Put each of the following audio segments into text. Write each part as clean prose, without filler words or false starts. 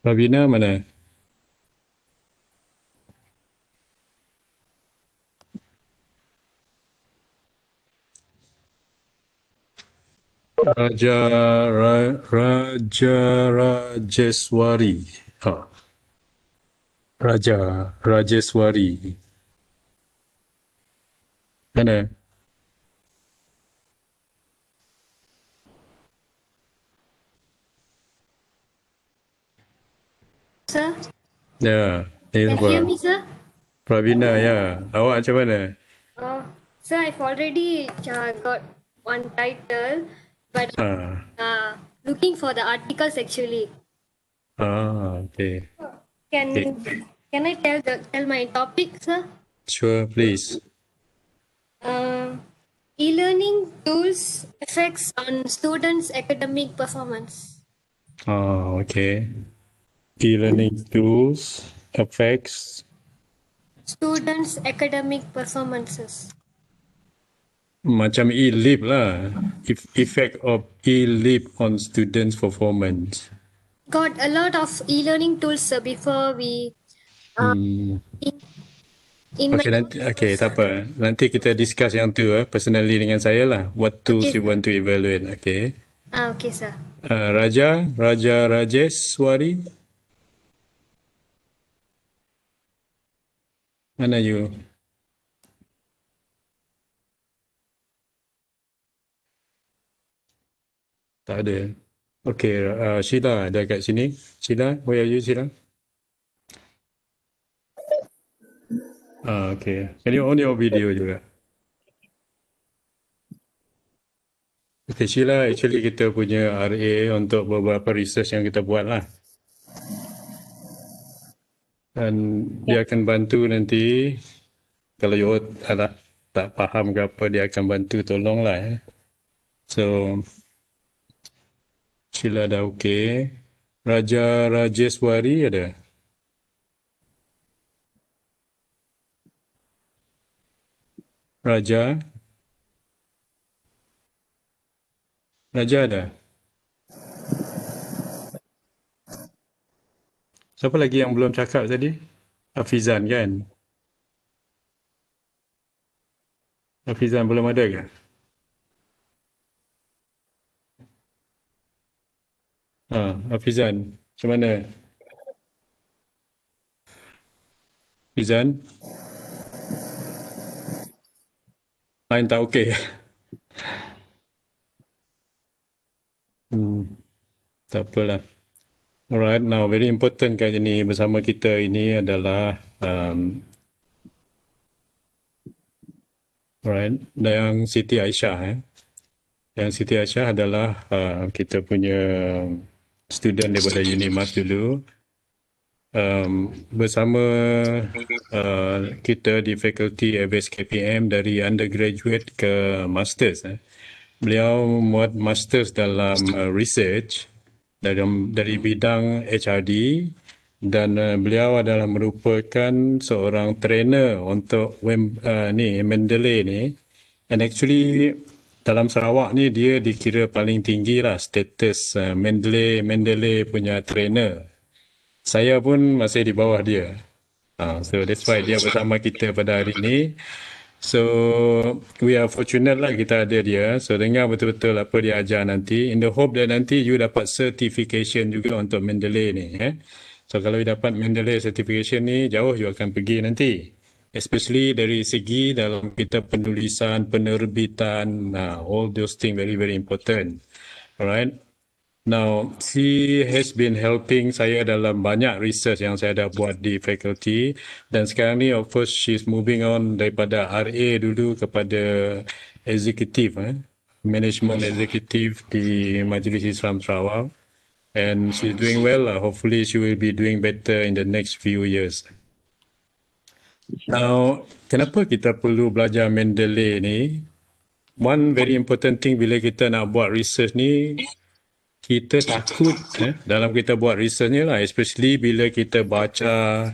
Ravina mana? Raja Rajeswari. Ha, Raja Rajeswari. Mana? Sir, Ya, ni can you hear apa? me, sir? Ravina ya. Awak macam mana? Uh, Sir, I've already got one title, but Ah, looking for the articles actually. okay. Okay. Can can I tell my topic, sir? Sure, please. Uh, E-learning tools effects on students' academic performance. Okay. E-learning tools affects Students' academic performances. macam e-leap lah. Effect of e-leap on students' performance. Got a lot of e-learning tools, sir, before we Hmm. in, in my Okay, nanti, okay, tak apa. Nanti kita discuss yang tu personally dengan saya lah. What tools okay, you sir. want to evaluate, okay. Okay, sir. Raja Rajeswari, mana you? Tak ada. Okay, Sheila ada kat sini. Sheila, where are you, Sheila? Okay. Can you on your video juga? Okay, Sheila, actually kita punya RA untuk beberapa research yang kita buat lah. Dan dia akan bantu nanti, kalau you ada tak faham ke apa, dia akan bantu tolong lah. So, Sheila dah okey. Raja Rajeswari ada? Raja? Raja ada? Siapa lagi yang belum cakap tadi? Hafizan kan? Hafizan belum ada ke? Hafizan. Macam mana? Hafizan? Lain tak okey? Tak apalah. Alright, now very important kat ini bersama kita ini adalah alright, yang Siti Aisyah. Yang Siti Aisyah adalah kita punya student daripada Unimas dulu. Bersama kita di fakulti FSKPM dari undergraduate ke masters. Beliau buat masters dalam research dari bidang HRD dan beliau adalah merupakan seorang trainer untuk Mendeley ni. And actually dalam Sarawak ni dia dikira paling tinggi lah status Mendeley punya trainer. Saya pun masih di bawah dia. So that's why dia bersama kita pada hari ini. So we are fortunate lah kita ada dia. So dengar betul-betul apa dia ajar nanti. In the hope that nanti you dapat certification juga untuk Mendeley ni. So kalau you dapat Mendeley certification ni, jauh you akan pergi nanti. Especially dari segi dalam kita penulisan, penerbitan, all those things very very important. Alright. Now, she has been helping saya dalam banyak research yang saya dah buat di faculty dan sekarang ni of course she's moving on daripada RA dulu kepada executive, management executive di Majlis Islam Sarawak, and she's doing well lah. Hopefully she will be doing better in the next few years. Now, kenapa kita perlu belajar Mendeley ni? One very important thing bila kita nak buat research ni, kita takut dalam kita buat research ni lah, especially bila kita baca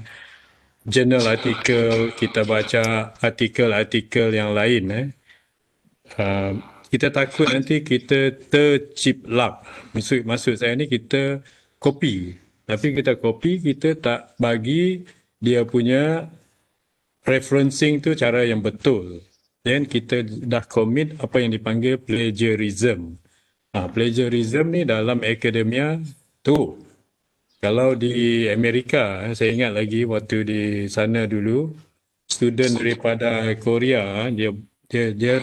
journal artikel, kita baca artikel-artikel yang lain. Kita takut nanti kita terciplak. Maksud saya ni kita copy. Tapi kita copy, kita tak bagi dia punya referencing tu cara yang betul. Then kita dah commit apa yang dipanggil plagiarism. Plagiarism ni dalam akademia tu. Kalau di Amerika, saya ingat lagi waktu di sana dulu, student daripada Korea, dia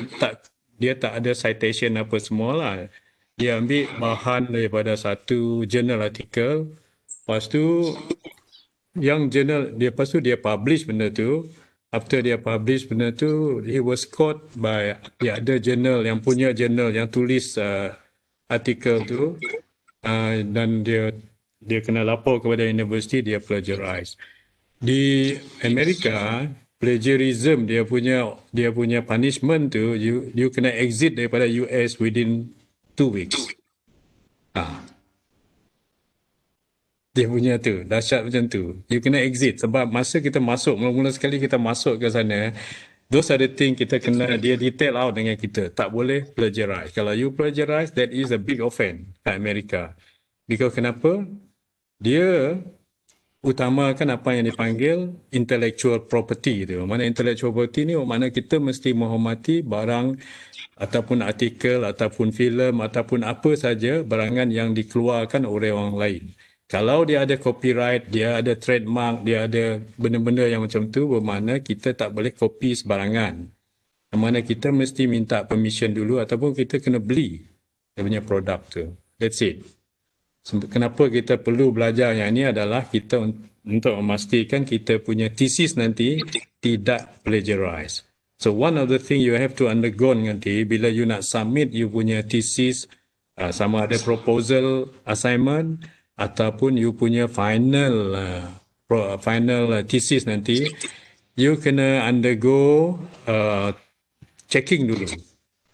tak ada citation apa semua lah. Dia ambil bahan daripada satu jurnal artikel, lepas tu yang jurnal dia lepas tu dia publish benda tu. After dia publish benda tu, he was caught by the other journal yang punya jurnal yang tulis artikel tu, dan dia kena lapor kepada universiti dia plagiarize. Di Amerika, plagiarism dia punya punishment tu, you kena exit daripada US within 2 weeks. Ah, dia punya tu dahsyat macam tu. You kena exit sebab masa kita masuk mula-mula sekali kita masuk ke sana, those are the thing kita kena dia detail out dengan kita. Tak boleh plagiarize. Kalau you plagiarize, that is a big offense kat Amerika. Because kenapa? Dia utamakan apa yang dipanggil intellectual property tu. Mana intellectual property ni, mana kita mesti menghormati barang ataupun artikel ataupun filem ataupun apa saja barangan yang dikeluarkan oleh orang lain. Kalau dia ada copyright, dia ada trademark, dia ada benda-benda yang macam tu, bermakna kita tak boleh copy sebarangan. Yang mana kita mesti minta permission dulu ataupun kita kena beli dia punya produk tu. That's it. Kenapa kita perlu belajar yang ini adalah kita untuk memastikan kita punya thesis nanti tidak plagiarize. So one of the thing you have to undergo nanti bila you nak submit you punya thesis, sama ada proposal assignment ataupun you punya final thesis nanti, you kena undergo checking dulu.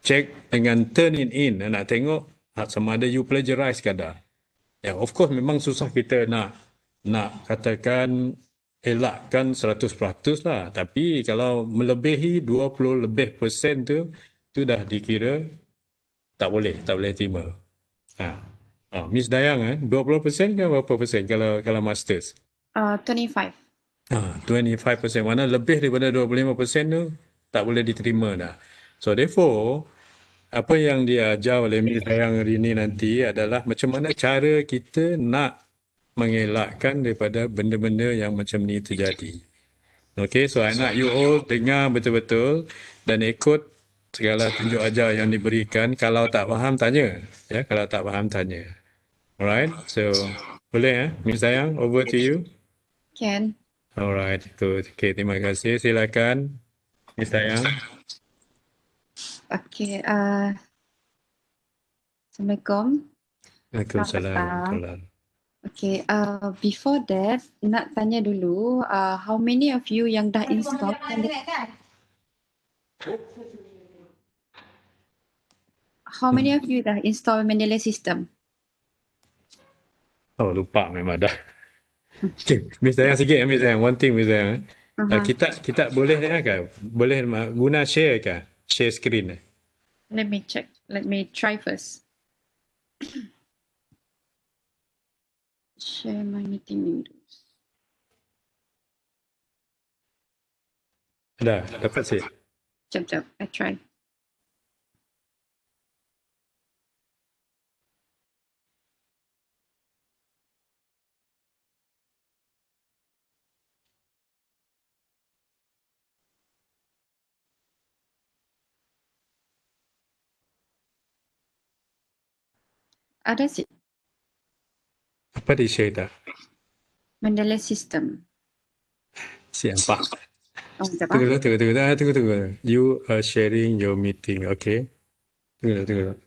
Check dengan turn it in. Nak tengok sama ada you plagiarize ke tak. Ya, of course memang susah kita nak katakan elakkan 100% lah. Tapi kalau melebihi 20 lebih persen tu dah dikira tak boleh terima. Miss Dayang, 20% ke berapa persen kalau masters? 25. 25%. Mana lebih daripada 25% tu tak boleh diterima dah. So therefore, apa yang diajar oleh Miss Dayang hari ini nanti adalah macam mana cara kita nak mengelakkan daripada benda-benda yang macam ni terjadi. Okay, so I nak you all dengar betul-betul dan ikut segala tunjuk ajar yang diberikan. Kalau tak faham, tanya. Ya, kalau tak faham, tanya. Alright, so boleh Miss Dayang, over to you. Can. Alright, good. Okay, terima kasih. Silakan, Miss Dayang. Okay. Assalamualaikum. Waalaikumsalam. Okay. Before that, nak tanya dulu, how many of you yang dah install? How many of you dah install Mendeley system? Oh, lupa memang dah. Okay, Miss Dayang sikit, Miss Dayang. One thing, Miss Dayang. Kita boleh kan? Boleh guna share kan? Share screen. Let me check. Let me try first. Share my meeting windows. Dah, dapat sih. Jap. I try. Ada sih. Apa di share tak? Mendeley system. Siapa? Oh, jap. Tunggu. You are sharing your meeting, okay? Tunggu.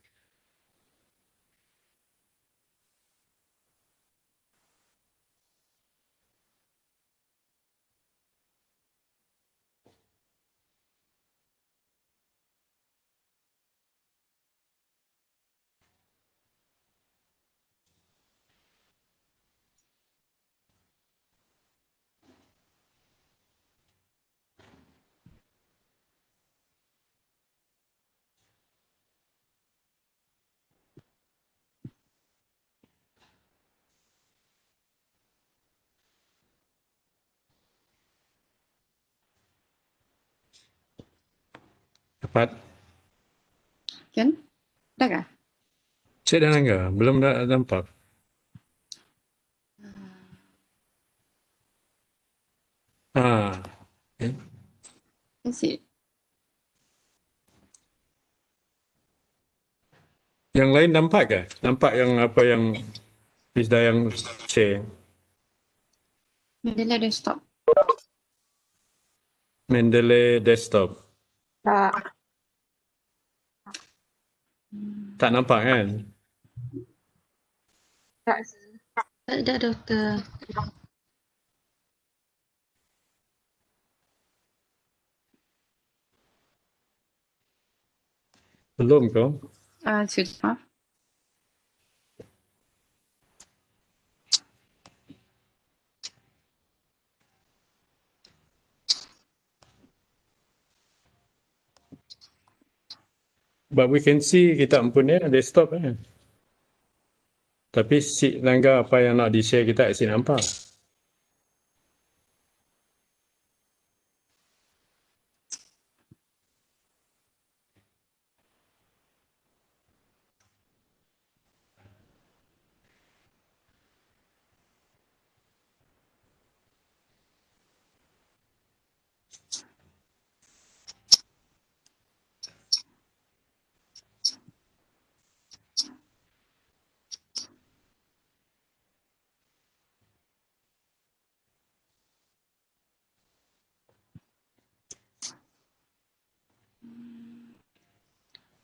Dapat? Kan? Dah kah? Cik dan Angga, belum nampak. Ah, okay. That's it. Yang lain nampak ke? Nampak yang apa yang Miss Dayang share? Mendeley desktop. Mendeley desktop. Tak. Tak nampak kan? Tak. Tak ada, doktor. Belum kau? Sudah. But we can see kita mempunyai desktop kan? Tapi si Angga apa yang nak di-share kita si nampak.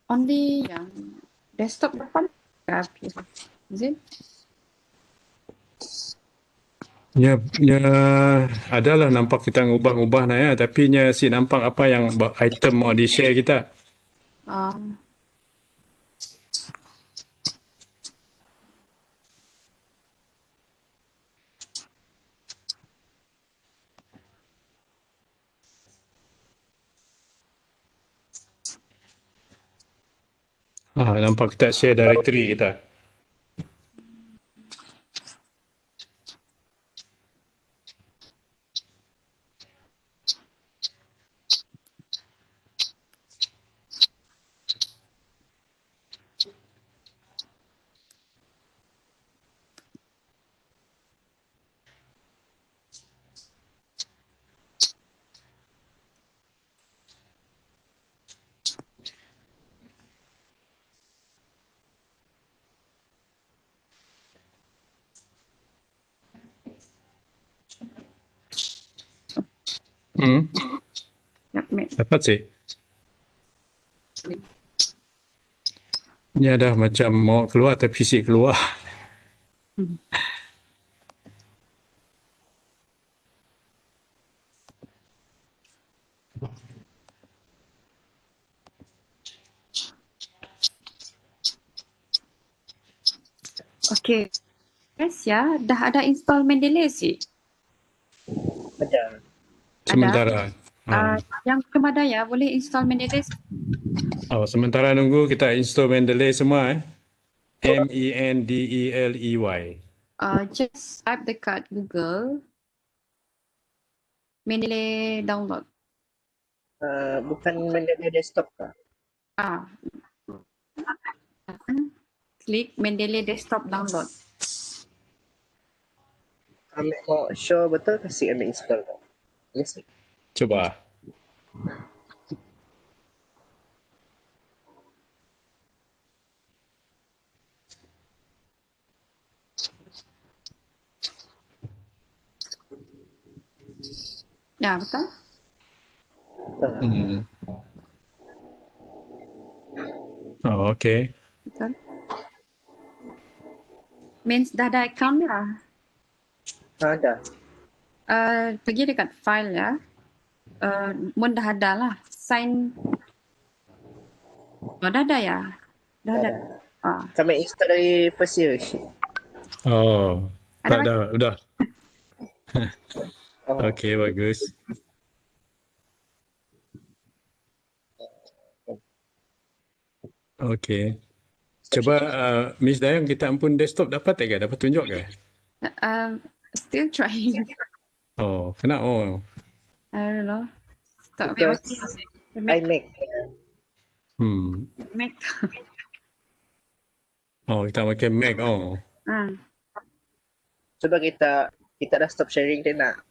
Only yang desktop depan. Is it? Ya, adalah nampak kita ngubah-ngubah nak ya, tapi nya si nampak apa yang item mau di-share kita. Nampak kita share directory kita. Yep, Dapat sih. Ini ada macam mau keluar tapi si keluar. Okay. Guys ya, dah ada install Mendeley sih. Ada. Sementara. Yang Kemadaya boleh install Mendeley. Sementara nunggu kita install Mendeley semua. Mendeley. Just type dekat Google Mendeley download. Bukan Mendeley desktop kah? Klik Mendeley desktop download. Ambil mau show betul kasih ambil install kah? Yes. Coba. Ya, betul? Okay. Betul. Means dah ada account ya? Ada. Pergi dekat file ya. Mun dah ada lah. Sign. Dah ada ya? Dah ada. Kami install dari first year. Tak ada. Udah. Okay, bagus. Okay. Coba Miss Dayang, kita ampun desktop dapat tak ke? Dapat tunjuk ke? Still trying. Kena. I don't know. Tak Because ambil iMac. Mac. Oh, kita pakai Mac. Oh. Cuba kita dah stop sharing dia nak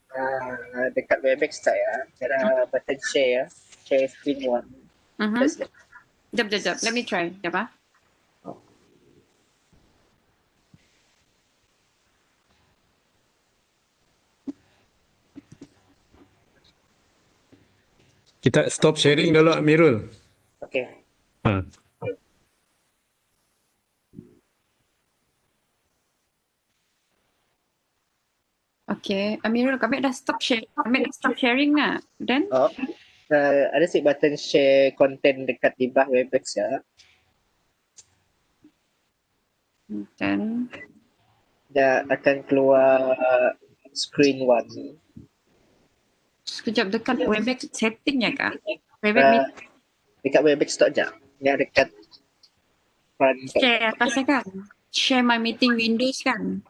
dekat Webex tak ya. Cara button share ya. Share screen one. That's it. Jap. Let me try. Jap ah. Kita stop sharing dulu, Amirul. Okay. Ha. Okay. Amirul, kami dah stop sharing nak. Then? Oh. Ada si button share content dekat di bawah Webex ya. Then? Dah akan keluar screen one. Sekejap dekat Webex settingnya kah? Webex Dekat Webex tak je. Yang dekat front. share atasnya kan? Share my meeting windows kan?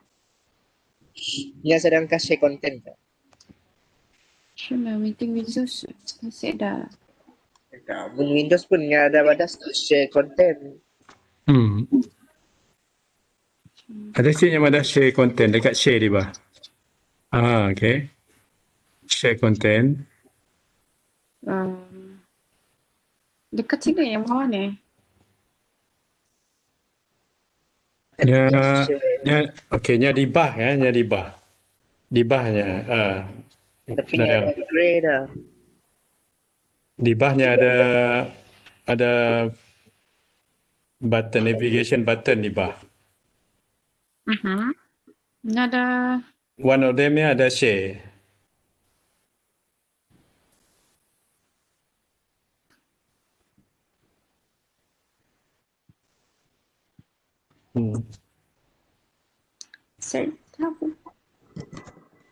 Yang sedang share content tu. Share my meeting windows. Masih dah. Windows pun yang ada start share content. Ada sih yang ada share content dekat share di bawah. Okay. Share content. Dekat sini yang bawah ni. Nya di bawah ya, nya di bawah. Di bawahnya. Tapi yang grey dah. Di bawahnya ada button navigation button di bawah. Ini ada One of them ni ada share. set up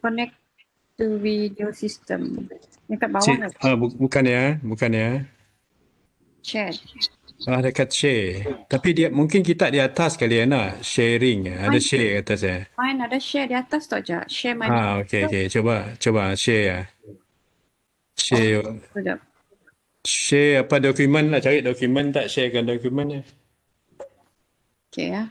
connect to video system. Dekat bawah ni. Bukan ya. Share. Dekat share. Tapi dia mungkin kita di atas kali ya nak sharing. Ada share atas ya. Mine ada share di atas tak je? Share my Okay. Coba share ya. Share. Sekejap. Share apa dokumen lah. Cari dokumen tak, sharekan dokumen ya. Okay ya.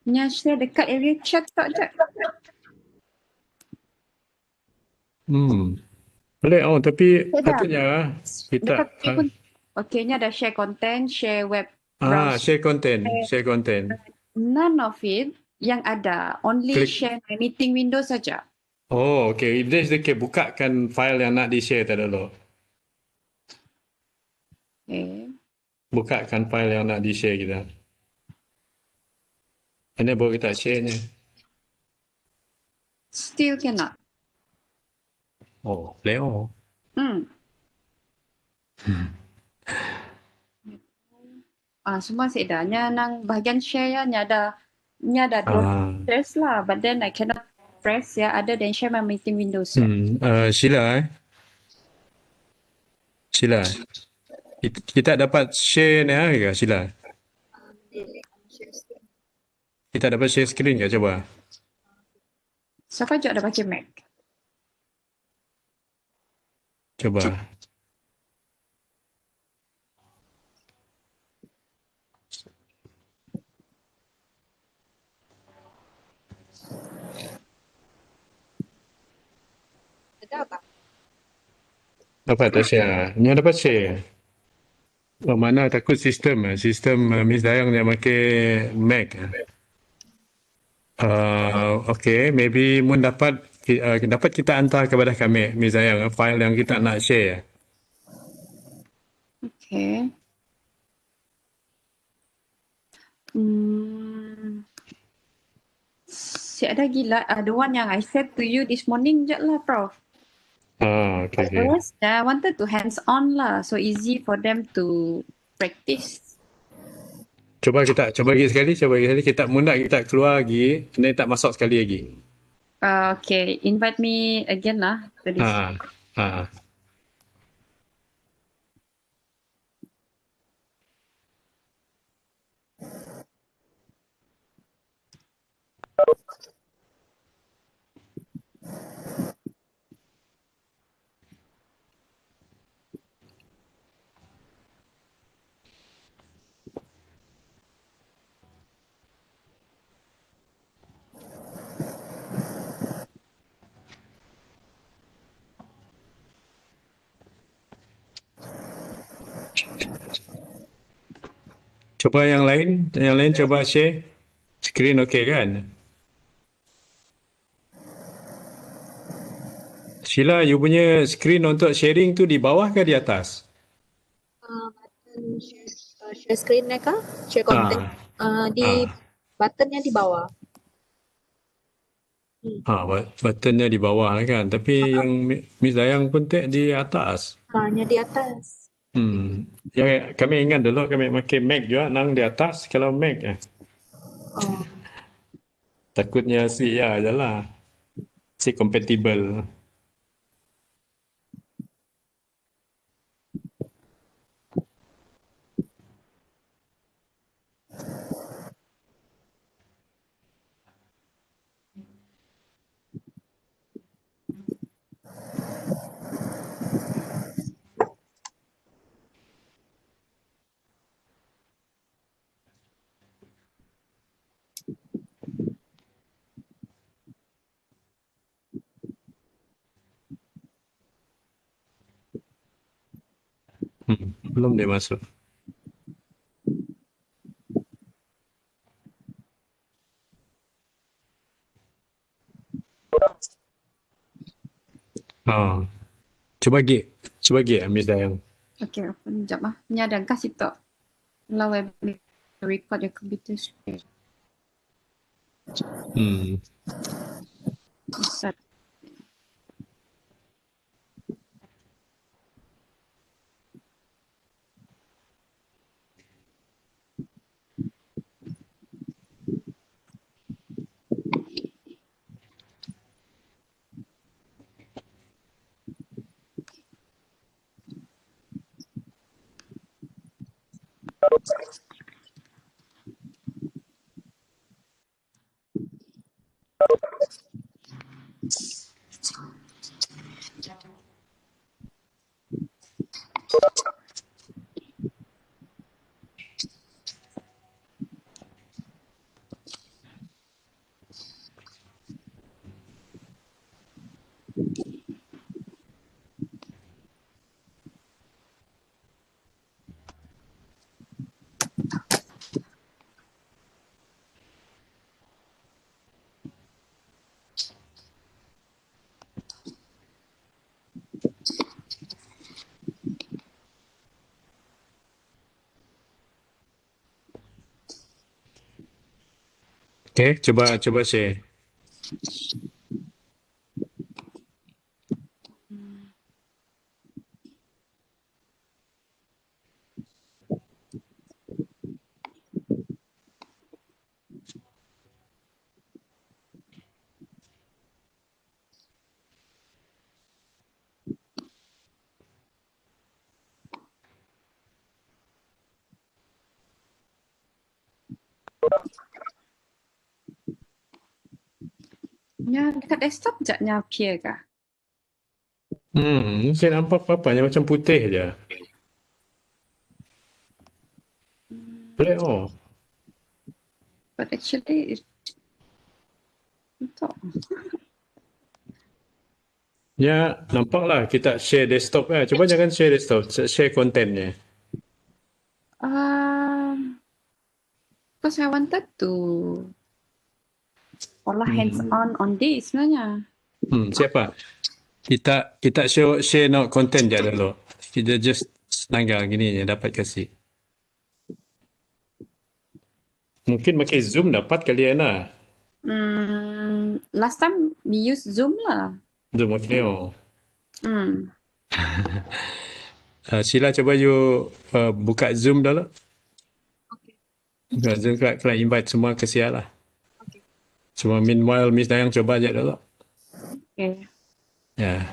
Nya share dekat area chat tak je? Boleh. Tapi patutnya kita Dekat pun. Okay, nya ada share content, share web browser. share content. None of it yang ada. Only Klik. share my meeting window saja. Oh, okay. If that's the case, bukakan file yang nak di-share tadi dulu. Okay. Bukakan file yang nak di-share kita. Ini baru kita share-nya. Still cannot. Oh, boleh. Semua saya dah. Nya nang bahagian share ya, nya ada dua press lah. But then I cannot press ya, other than share my meeting windows. Sheila. Kita dapat share ni ke Sheila? Kita dapat share screen ke? Coba. Siapa je ada pakai Mac? Coba. Dapat tak share? Ni dapat share. Mana takut sistem Miss Dayang yang pakai Mac. Okay, maybe mun dapat kita hantar kepada kami Miss Dayang file yang kita nak share. Okay. Si ada gila, the one yang I said to you this morning je lah, Prof. Okay. I wanted to hands-on lah, so easy for them to practice. Cuba lagi sekali. Kita muna kita keluar lagi. Ni tak masuk sekali lagi. Okay, invite me again lah to this. Ha. Cuba yang lain cuba share. Screen okey kan? Sheila, you punya screen untuk sharing tu di bawah ke di atas? Button share screen kah? Share content. Di buttonnya di bawah. Buttonnya di bawah lah kan. Tapi yang Miss Dayang pun di atas. Hanya di atas. Ya, kami ingat dulu kami pakai Mac juga nang di atas kalau Mac. Takutnya si je lah. Si compatible. Belum dia masuk. Cuba gi Miss Dayang. Okay, open jap lah. Ni ada kasih tak. Kalau web record your computer screen. Start. Okay, cuba share. Ya, dekat desktop sekejapnya appear kah? Saya nampak apa-apanya macam putih je. Black But actually, tak. Ya, nampaklah kita share desktop lah. Cuba jangan share desktop, share kontennya. Because I wanted to olah hands-on this sebenarnya. Siapa? Kita share no content je dulu. Kita just senanggal gini je dapat kasih. Mungkin pakai Zoom dapat kalian lah. Last time we use Zoom lah. Zoom okay. Sheila, cuba you buka Zoom dulu. Okay. Kena invite semua ke Sia lah. Okay. Cuma meanwhile, Miss Dayang coba aja dulu. Okay. Ya.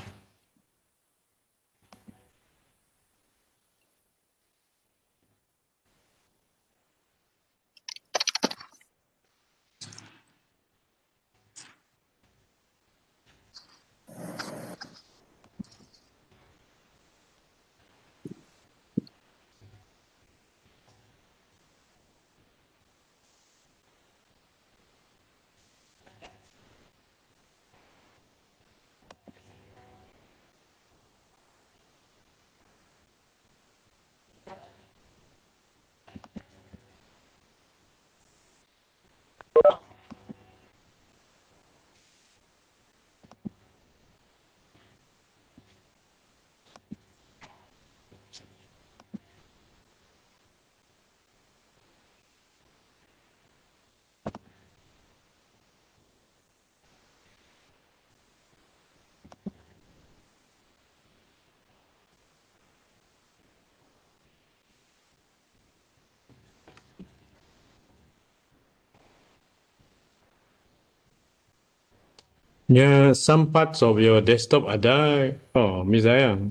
Ya, some parts of your desktop ada. Oh, Miss Dayang.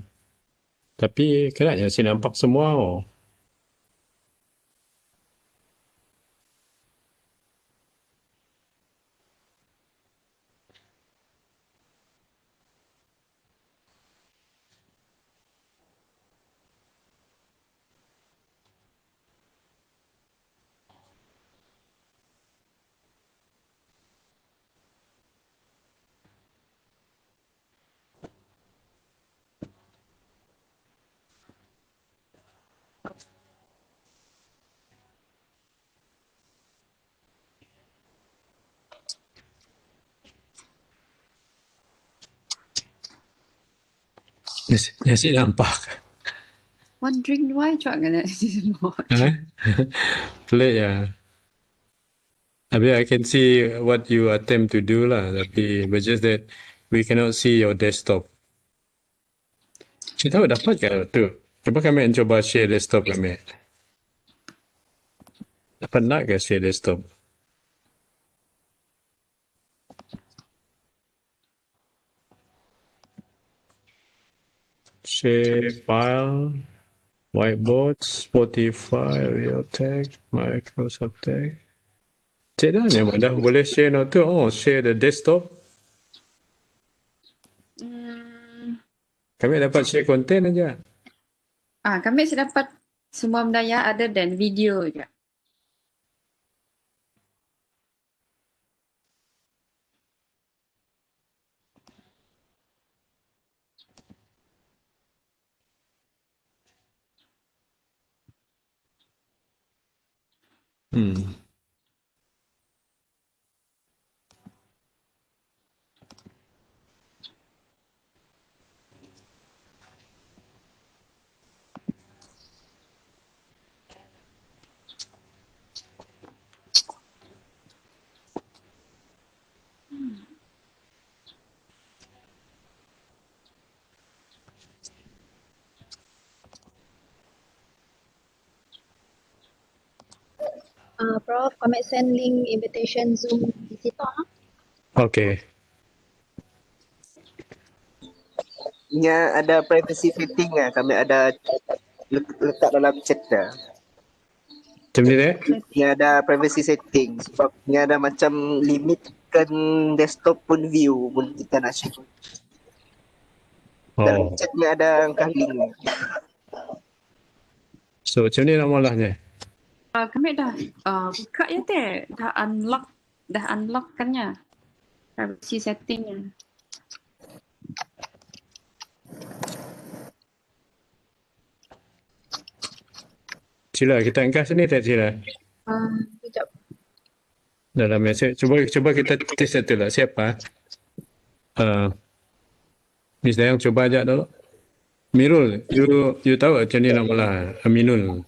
Tapi kenapa saya nampak semua? Oh. Ya, saya nampak. Wondering why cakap kena Ha? Pelik ya. Tapi I can see what you attempt to do lah. Tapi but just that we cannot see your desktop. Saya tahu dapat ke tu? Cuba kami coba share desktop kami. Dapat nak ke share desktop? Share file, whiteboard, Spotify, Realtek, Microsoft Tech. Cik dah ni dah boleh share no tu. Oh, share the desktop. Kami dapat share content aja. Kami saya dapat semua benda yang other than video je. Prof, kami send link invitation Zoom visitor. Okay. Nya ada privacy setting lah. Kami ada letak dalam chat dah. Macam ni deh. Nya ada privacy setting. Sebab nya ada macam limitkan desktop pun view pun kita nak share. Dalam Oh. chat ni ada angka link. So macam ni nak mulahnya. Kami dah buka ya teh, dah unlock kannya. Privacy settingnya. Sila kita angkat sini tak sila. Sekejap. Dalam message. Cuba kita test satu lah. Siapa? Miss Dayang coba aja dulu. Mirul, you tahu macam ni nak mulah. Aminul.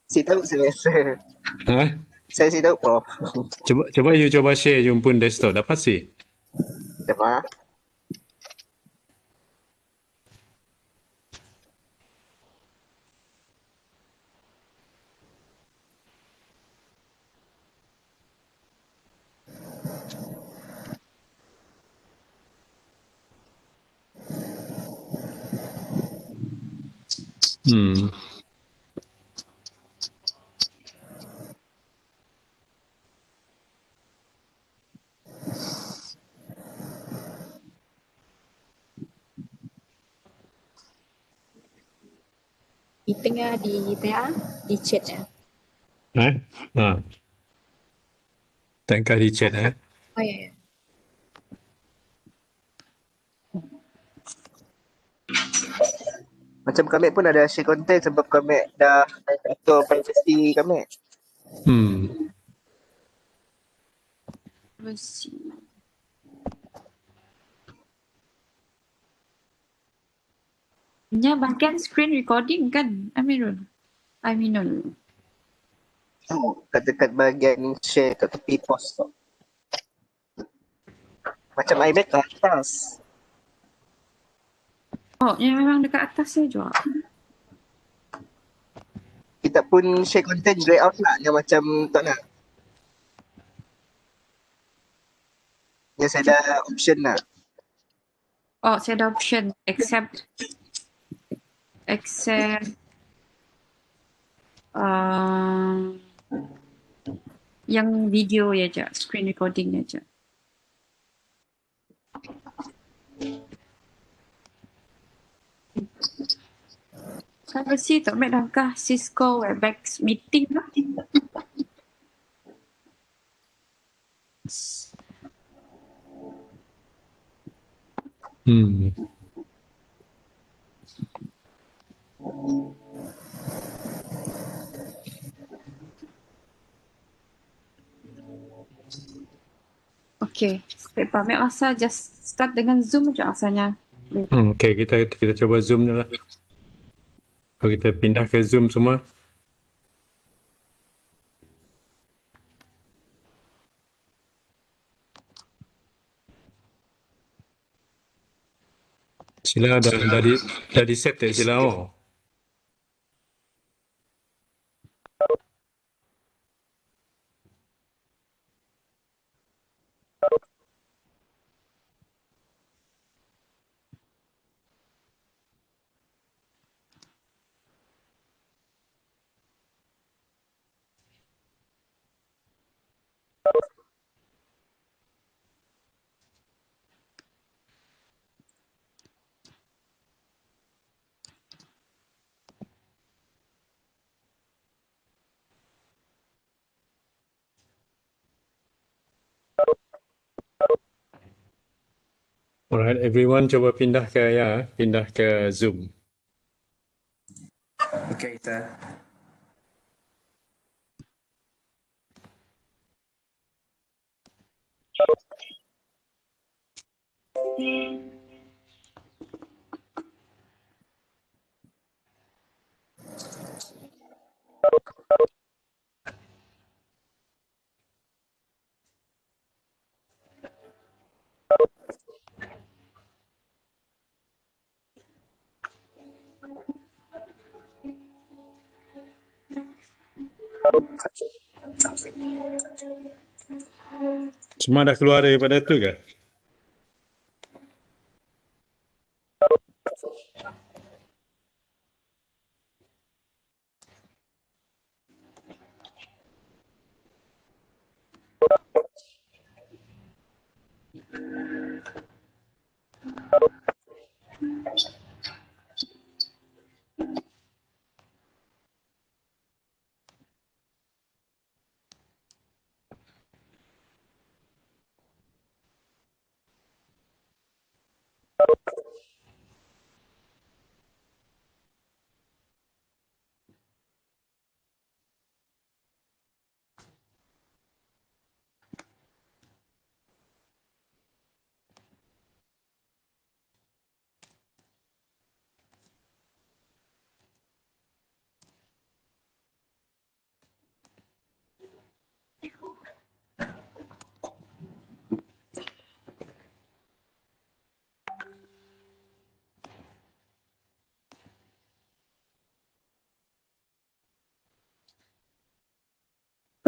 Saya tahu saya. Ha? Saya tahu Prof. Coba you coba share you pun desktop. Dapat sih. Dapat. Hmm. Di tengah di TA, di chat ya. Ha. Tengah di chat Oh ya, ya. Macam kami pun ada share content sebab kami dah atur privacy kami. Hmm. Let's see. Nya bahagian screen recording kan, Amirul? Aminul. Kat dekat bahagian share kat tepi post tu. Macam iMac kat atas. Oh, yang memang dekat atas saja. Kita pun share content grey out lah. Yang macam tak nak. Yang saya ada option lah. Oh, saya ada option accept yang video ya je, screen recording ya je. Privacy tu ambil langkah Cisco Webex meeting lah. Hmm. Okay, saya ambil masa just start dengan Zoom je asalnya. Okay, kita coba Zoom ni lah. Kalau kita pindah ke Zoom semua. Sila dah di set tak sila? Oh. Alright, everyone coba pindah ke Zoom. Okay, sir. Semua dah keluar daripada tu ke?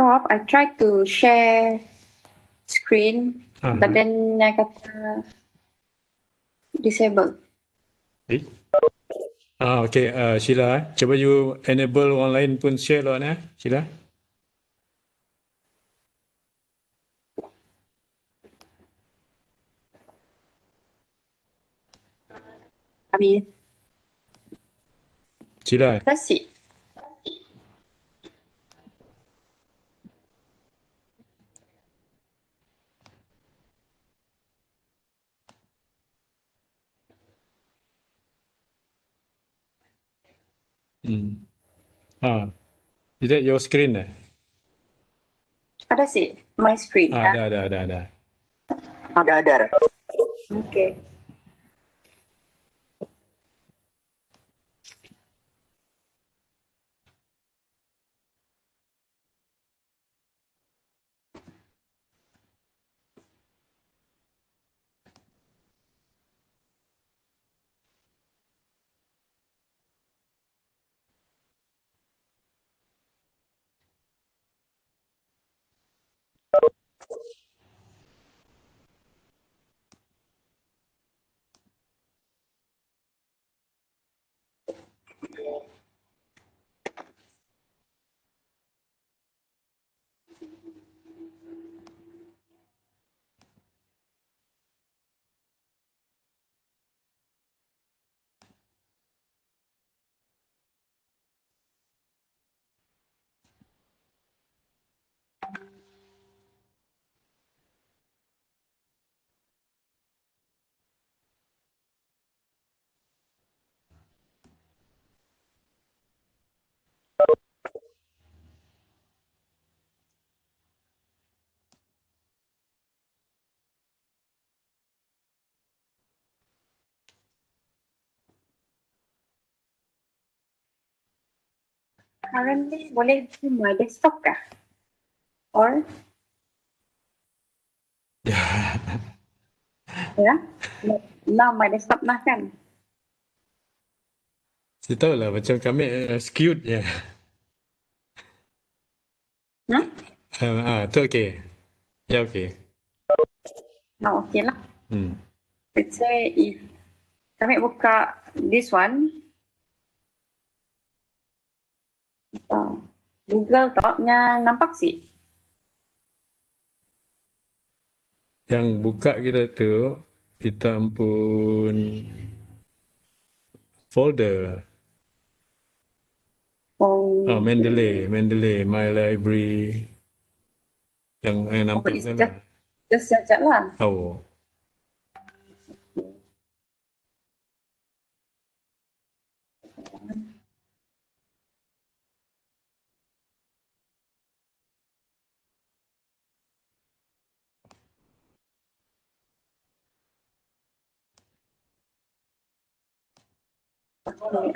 Stop. I tried to share screen, but then I kata disable. Eh? Okay, Sheila, cuba you enable orang lain pun share lah, Sheila. Habis. Sheila. Kasih. Is that your screen? Ada sih. My screen. Ada. Ada. Okay. Currently boleh di my desktop kah? Or ya? Now my desktop lah kan? Saya tahu lah macam kami skewed je. Tu okay. Ya, okay. Now okay lah. Hmm. Let's say if kami buka this one, Google Talk-nya nampak sih. Yang buka kita pun folder. Oh, Mendeley, My Library. Yang nampak it's tu lah. just sekejap lah. Oh. Okay,